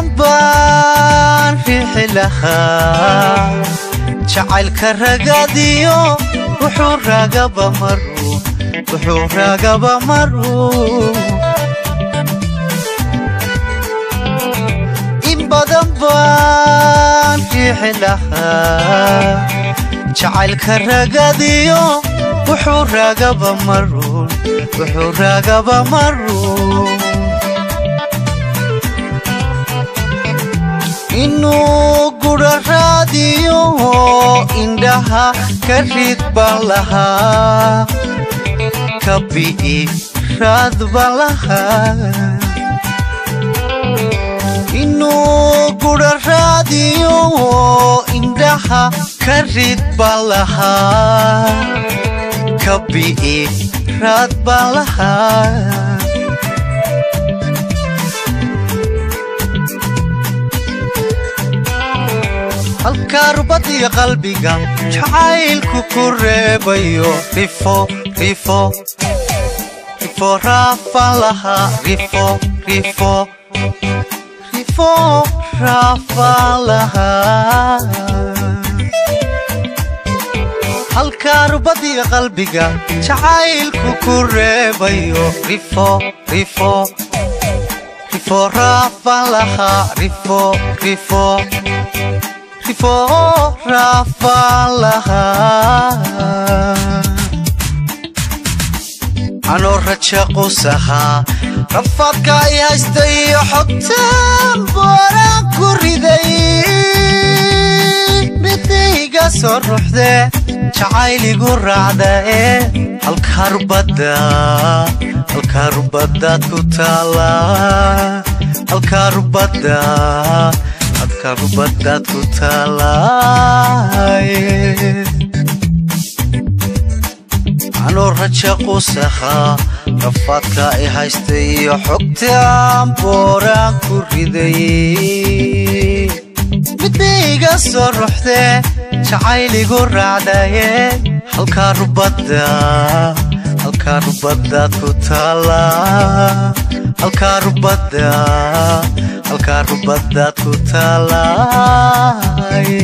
badan baan riixi lahaa jacaylka ragadiyo wuxuu ragaba maruu in badan baan riixi lahaa jacaylka ragadiyo wuxuu ragaba maruu inuu gura raadiyo indhaha ka rid baan lahaa ka bi'i raad baan lahaa inuu gura raadiyo indhaha ka rid baan lahaa ka bi'i raad baan lahaa halka rubadiyo qalbiga jacaylku ku reebayo rifo raafaan lahaa rifo raafaan lahaa halka rubadiyo qalbiga jacaylku ku reebayo rifo raafaan lahaa rifo raafaan lahaa anoo raja qusahaa rafaadka ay haysta iyo xogtaan booraan ku riday midayga soo ruuxde jacayligu raacda ee halka rubadaad ku taalaa halka rubadaad ku taalaaye anoo raja qusahaa rafaadka ay haysta iyo xogtaan booraan ku riday midayga soo ruuxde jacayligu raacdaye halka rubadaad ku taalaa halka rubadaad ku taalaaye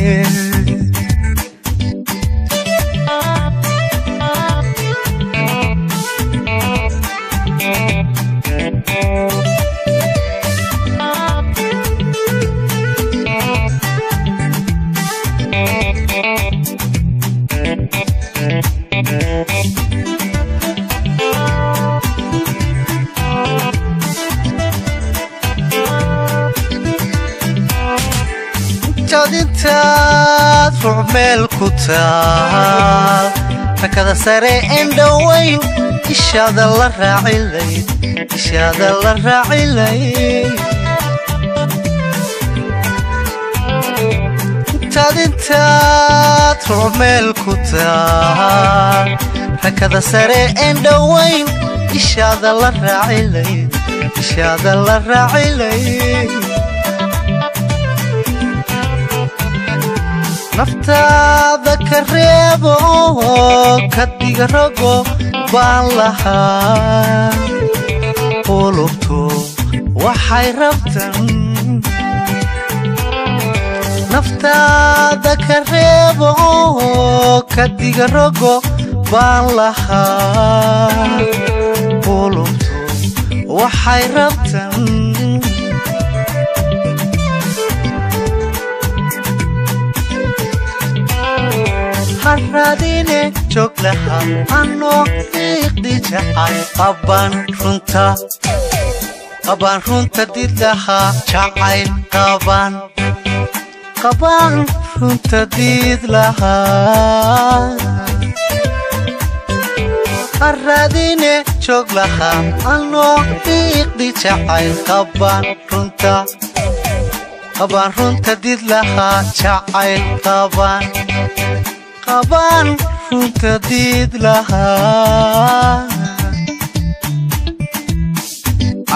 intaad ruuc meel ku taal rakada sare endhawayn ishaada la raacilayd intaad ruuc meel ku taal rakada sare endhawayn ishaada la raacilayd naftaada ka reebo ka diga rago baan lahaa qulubtu waxay rabtan naftaada ka reebo ka diga rago baan lahaa qulubtu waxay rabtan harradine joog lahaa anoo iiqdi jacay qabaan runta did lahaa jacayl qabaan runta did lahaa harradine joog lahaa anoo iiqdi jacay qabaan runta did lahaa jacayl qabaan runta did lahaa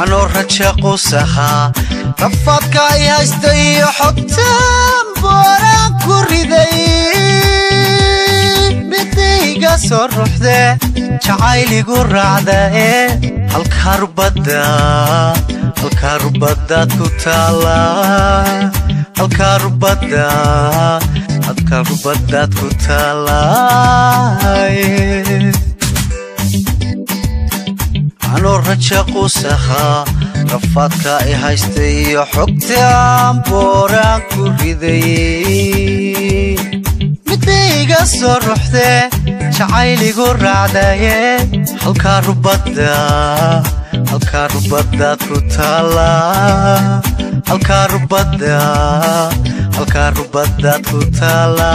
anoo raja qusahaa rafaadka ay haysta iyo xogtaan booraan ku riday midayga soo ruuxde jacayligu raacda ee halka rubadaad ku taala halka rubadaad ku taala anoo raja qusaha rafaadka ay haystay iyo xogtaan booraan ku riday midayga soo ruxde jacayligu raacdaye halka rubadaad ku taala halka rubadaad ku taala